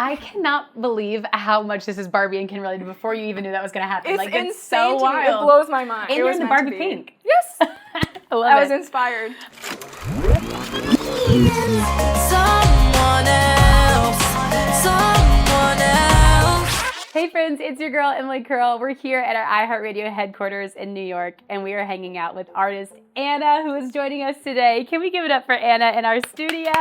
I cannot believe how much this is Barbie and can relate to before you even knew that was going to happen. It's insane so to me. wild. It blows my mind. And you're in the Barbie pink. Yes. I love it. I was inspired. Someone else. Hey friends, it's your girl Emily Curl. We're here at our iHeartRadio headquarters in New York, and we are hanging out with artist Anna, who is joining us today. Can we give it up for Anna in our studio?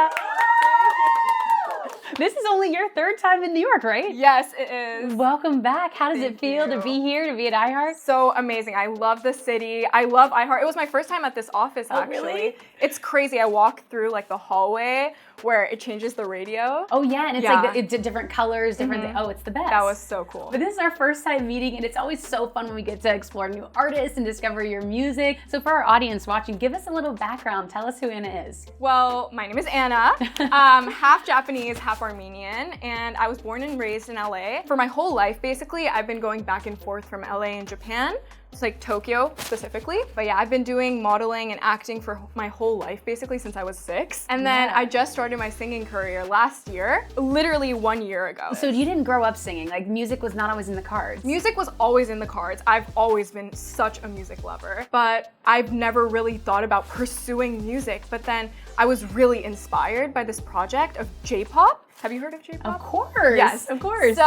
This is only your third time in New York, right? Yes, it is. Welcome back. How does it feel to be here, to be at iHeart? So amazing. I love the city. I love iHeart. It was my first time at this office, actually. Really? It's crazy. I walk through like the hallway where it changes the radio. Oh yeah, and it's like it's different colors, different. Oh, it's the best. That was so cool. But this is our first time meeting, and it's always so fun when we get to explore new artists and discover your music. So for our audience watching, give us a little background. Tell us who Anna is. Well, my name is Anna. Half Japanese, half Armenian, and I was born and raised in LA. For my whole life, basically, I've been going back and forth from LA and Japan. It's like Tokyo specifically. But yeah, I've been doing modeling and acting for my whole life, basically since I was 6. And then I just started my singing career last year, literally 1 year ago. So you didn't grow up singing, like music was not always in the cards? Music was always in the cards. I've always been such a music lover, but I've never really thought about pursuing music. But then I was really inspired by this project of J-pop. Have you heard of J-pop? Of course. Yes, of course. So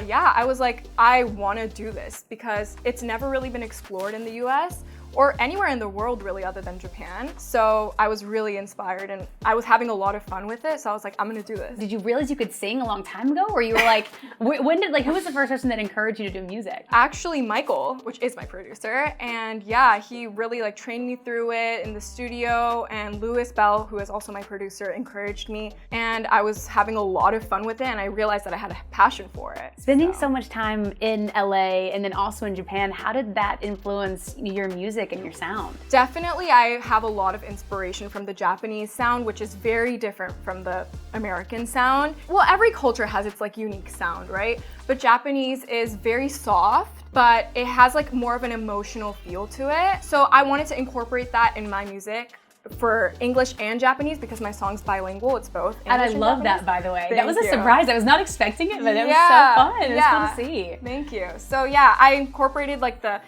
yeah, I was like, I want to do this because it's never really been explored in the US or anywhere in the world really other than Japan. So I was really inspired and I was having a lot of fun with it. So I was like, I'm gonna do this. Did you realize you could sing a long time ago? Or you were like, who was the first person that encouraged you to do music? Actually, Michael, which is my producer. And yeah, he really like trained me through it in the studio. And Louis Bell, who is also my producer, encouraged me. And I was having a lot of fun with it. And I realized that I had a passion for it. Spending so much time in LA and then also in Japan, how did that influence your music and your sound? Definitely, I have a lot of inspiration from the Japanese sound, which is very different from the American sound. Well, every culture has its like unique sound, right? But Japanese is very soft, but it has like more of an emotional feel to it. So I wanted to incorporate that in my music for English and Japanese because my song's bilingual, it's both English and I love Japanese. that, by the way. Thank That was a you. surprise. I was not expecting it, but it was so fun. It was cool to see. Thank you. So yeah, I incorporated like the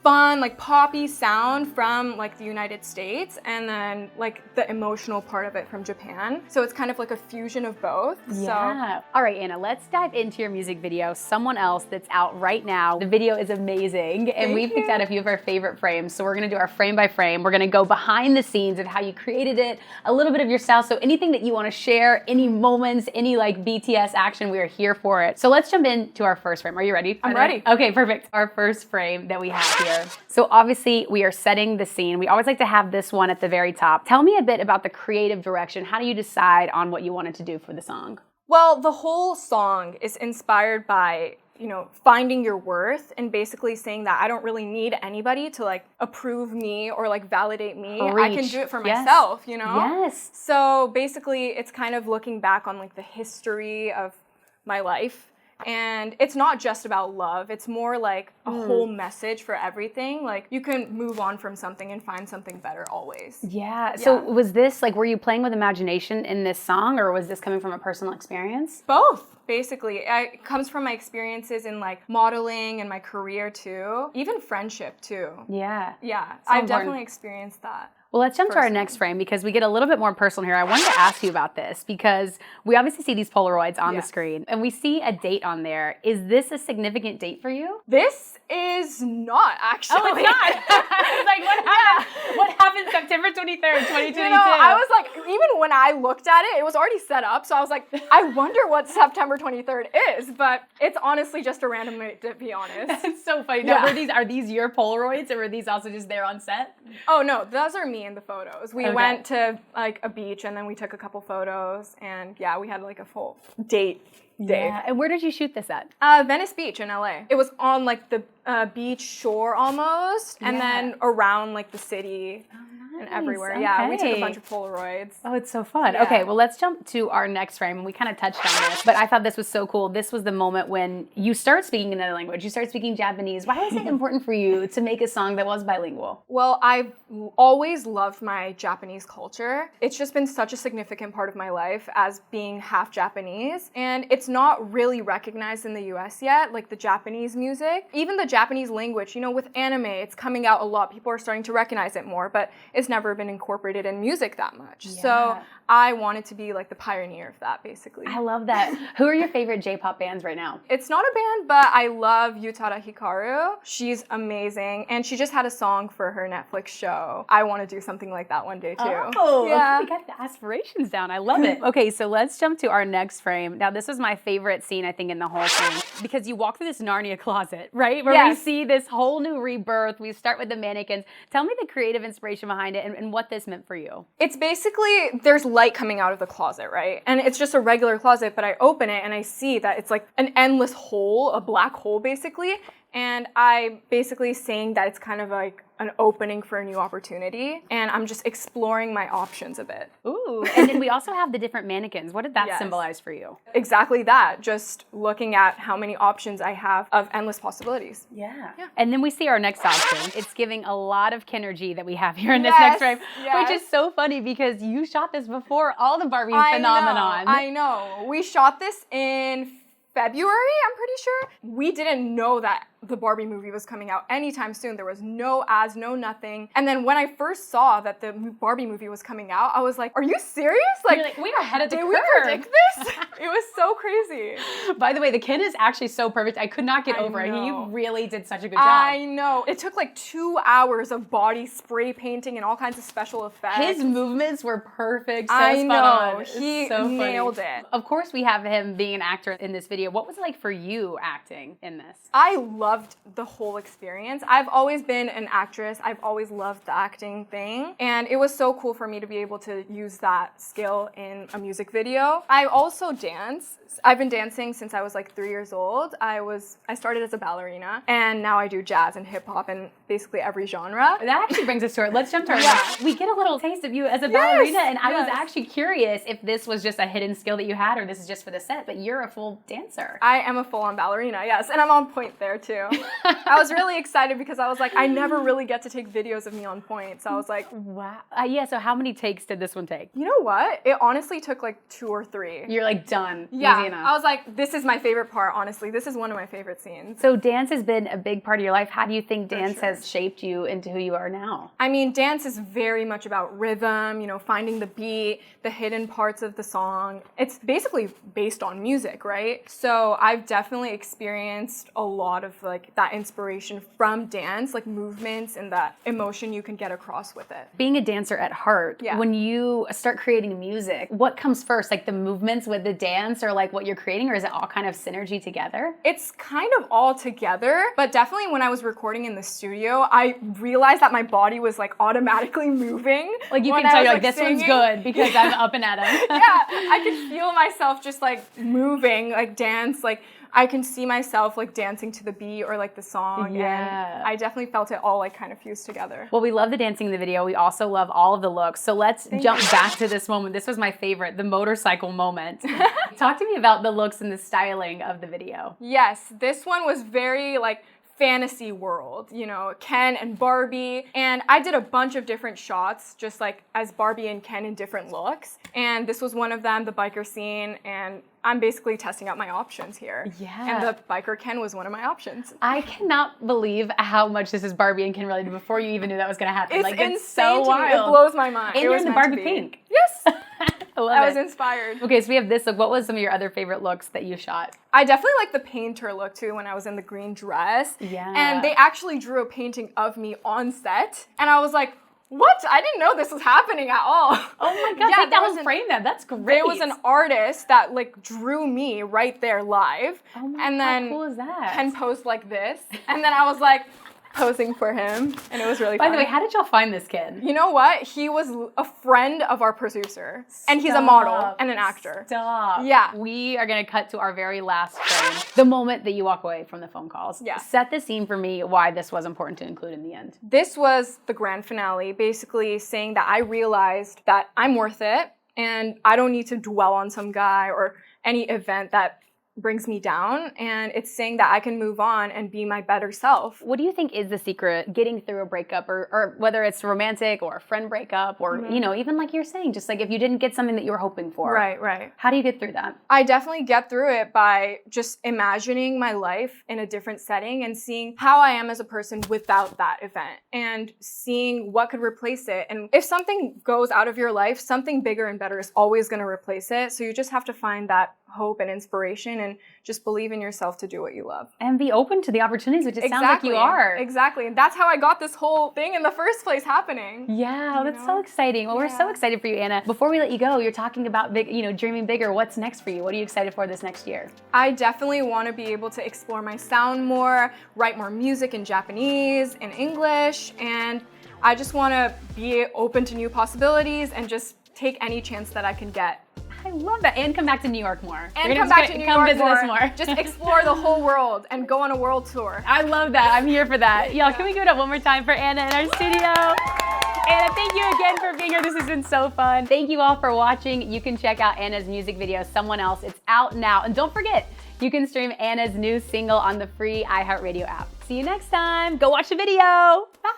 fun, like poppy sound from like the United States and then like the emotional part of it from Japan. So it's kind of like a fusion of both. Yeah. All right, Anna, let's dive into your music video, Someone Else, that's out right now. The video is amazing and we picked out a few of our favorite frames. So we're gonna do our frame by frame. We're gonna go behind the scenes of how you created it, a little bit of your style. So anything that you wanna share, any moments, any like BTS action, we are here for it. So let's jump into our first frame. Are you ready? I'm ready. Okay, perfect. Our first frame that we have here. So obviously we are setting the scene. We always like to have this one at the very top. Tell me a bit about the creative direction. How do you decide on what you wanted to do for the song? Well, the whole song is inspired by, you know, finding your worth and basically saying that I don't really need anybody to like approve me or like validate me. I can do it for myself, you know? Yes. So basically it's kind of looking back on like the history of my life. And it's not just about love. It's more like a whole message for everything. Like you can move on from something and find something better always. Yeah. So was this like, were you playing with imagination in this song or was this coming from a personal experience? Both, basically. It comes from my experiences in like modeling and my career too. Even friendship too. Yeah. Yeah, I've definitely experienced that. Well, let's jump to our next frame because we get a little bit more personal here. I wanted to ask you about this because we obviously see these Polaroids on the screen and we see a date on there. Is this a significant date for you? This is not actually. Oh, it's not. It's like, what happened? What happened September 23rd, 2022? You know, I was like, even when I looked at it, it was already set up. So I was like, I wonder what September 23rd is, but it's honestly just a random date, to be honest. It's so funny. Now, are these your Polaroids or were these also just there on set? Oh no, those are me in the photos. We went to like a beach and then we took a couple photos and yeah, we had like a full date day. Yeah. And where did you shoot this at? Venice Beach in LA. It was on like the beach shore almost and then around like the city. Oh, and everywhere. Yeah, we took a okay. bunch of Polaroids. Oh, it's so fun. Yeah. Okay, well, let's jump to our next frame. And we kind of touched on this, but I thought this was so cool. This was the moment when you start speaking another language. You start speaking Japanese. Why was it important for you to make a song that was bilingual? Well, I've always loved my Japanese culture. It's just been such a significant part of my life as being half Japanese. And it's not really recognized in the US yet, like the Japanese music. Even the Japanese language, you know, with anime, it's coming out a lot. People are starting to recognize it more, but it's never been incorporated in music that much. So Yeah. I wanted to be like the pioneer of that, basically. I love that. Who are your favorite J-pop bands right now? It's not a band, but I love Utada Hikaru. She's amazing, and she just had a song for her Netflix show. I want to do something like that one day too. Oh, yeah. we got the aspirations down. I love it. Okay, so let's jump to our next frame. Now, this was my favorite scene, I think, in the whole thing, because you walk through this Narnia closet, right? Where we Yes. see this whole new rebirth. We start with the mannequins. Tell me the creative inspiration behind it and what this meant for you. It's basically, there's light coming out of the closet, right? And it's just a regular closet, but I open it and I see that it's like an endless hole, a black hole basically. And I basically saying that it's kind of like an opening for a new opportunity. And I'm just exploring my options a bit. Ooh, and then we also have the different mannequins. What did that Yes. symbolize for you? Exactly that. Just looking at how many options I have of endless possibilities. Yeah. And then we see our next option. It's giving a lot of Kinergy that we have here in this Yes, next frame, yes. which is so funny because you shot this before all the Barbie I phenomenon. know. We shot this in February, I'm pretty sure. We didn't know that the Barbie movie was coming out anytime soon. There was no ads, no nothing. And then when I first saw that the Barbie movie was coming out, I was like, are you serious? You're like, we are ahead of the did curve. we predict this? It was so crazy. By the way, the kid is actually so perfect. I could not get I over it. know. He really did such a good job. I know. It took like 2 hours of body spray painting and all kinds of special effects. His movements were perfect. So I spot know. on. It's He so funny. nailed it. Of course, we have him being an actor in this video. What was it like for you acting in this? I loved the whole experience. I've always been an actress. I've always loved the acting thing. And it was so cool for me to be able to use that skill in a music video. I also dance. I've been dancing since I was like 3 years old. I started as a ballerina, and now I do jazz and hip hop and basically every genre. That actually brings us to it. Let's jump to our Yeah. next. We get a little taste of you as a Yes, ballerina, and I was yes. actually curious if this was just a hidden skill that you had or this is just for the set, but you're a full dancer. I am a full-on ballerina, yes, and I'm on point there too. I was really excited because I was like, I never really get to take videos of me on point, so I was like, Wow. Yeah, so how many takes did this one take? you know what? It honestly took like 2 or 3. You're like done. Yeah, Easy enough. I was like, this is my favorite part, honestly. This is one of my favorite scenes. So dance has been a big part of your life. How do you think dance sure. has shaped you into who you are now? I mean, dance is very much about rhythm, you know, finding the beat, the hidden parts of the song. It's basically based on music, right? So I've definitely experienced a lot of like that inspiration from dance, like movements and that emotion you can get across with it. Being a dancer at heart, Yeah. when you start creating music, what comes first? Like the movements with the dance or like what you're creating, or is it all kind of synergy together? It's kind of all together, but definitely when I was recording in the studio, I realized that my body was like automatically moving. Like you when can I tell was, you're like, this one's singing. good because I'm up and at 'em. Yeah, I could feel myself just like moving, like dance, like I can see myself like dancing to the beat or like the song. Yeah. And I definitely felt it all like kind of fused together. Well, we love the dancing in the video. We also love all of the looks. So let's jump back to this moment. This was my favorite, the motorcycle moment. Talk to me about the looks and the styling of the video. Yes, this one was very like fantasy world, you know, Ken and Barbie. And I did a bunch of different shots, just like as Barbie and Ken in different looks. And this was one of them, the biker scene. And I'm basically testing out my options here. Yeah. And the biker Ken was one of my options. I cannot believe how much this is Barbie and Ken related before you even knew that was going to happen. It's like, insane it's so to me. wild. It blows my mind. And It you're was in the meant to Barbie be. pink. Yes. I love I it. was inspired. Okay, so we have this look. What was some of your other favorite looks that you shot? I definitely like the painter look too when I was in the green dress. Yeah. And they actually drew a painting of me on set. And I was like, what? I didn't know this was happening at all. Oh my God, Yeah, take that there one was an- frame that. That's great. There was an artist that like drew me right there live. Oh my and God, then how cool is that? Ken posed like this. And then I was like, posing for him, and it was really By fun. the way, how did y'all find this kid? You know what? He was a friend of our producer, and he's a model and an actor. Stop. Yeah. We are gonna cut to our very last frame, the moment that you walk away from the phone calls. Yeah. Set the scene for me why this was important to include in the end. This was the grand finale, basically saying that I realized that I'm worth it, and I don't need to dwell on some guy or any event that brings me down, and it's saying that I can move on and be my better self. What do you think is the secret getting through a breakup, or whether it's romantic or a friend breakup, or you know, even like you're saying, just like if you didn't get something that you were hoping for. Right. How do you get through that? I definitely get through it by just imagining my life in a different setting and seeing how I am as a person without that event and seeing what could replace it. And if something goes out of your life, something bigger and better is always going to replace it. So you just have to find that hope and inspiration and just believe in yourself to do what you love. And be open to the opportunities, which it sounds like you are. Exactly. And that's how I got this whole thing in the first place happening. Yeah, that's so exciting. Well, we're so excited for you, Anna. Before we let you go, you're talking about big, you know, dreaming bigger. What's next for you? What are you excited for this next year? I definitely want to be able to explore my sound more, write more music in Japanese, in English, and I just want to be open to new possibilities and just take any chance that I can get. I love that. And come back to New York more. And come back to New York visit more. us more. Just explore the whole world and go on a world tour. I love that. I'm here for that. Y'all, can we give it up one more time for Anna in our studio? Anna, thank you again for being here. This has been so fun. Thank you all for watching. You can check out Anna's music video, Someone Else. It's out now. And don't forget, you can stream Anna's new single on the free iHeartRadio app. See you next time. Go watch the video. Bye.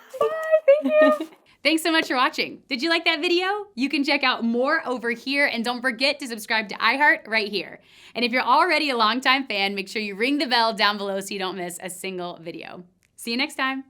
Thank you. Thanks so much for watching. Did you like that video? You can check out more over here, and don't forget to subscribe to iHeart right here. And if you're already a longtime fan, make sure you ring the bell down below so you don't miss a single video. See you next time.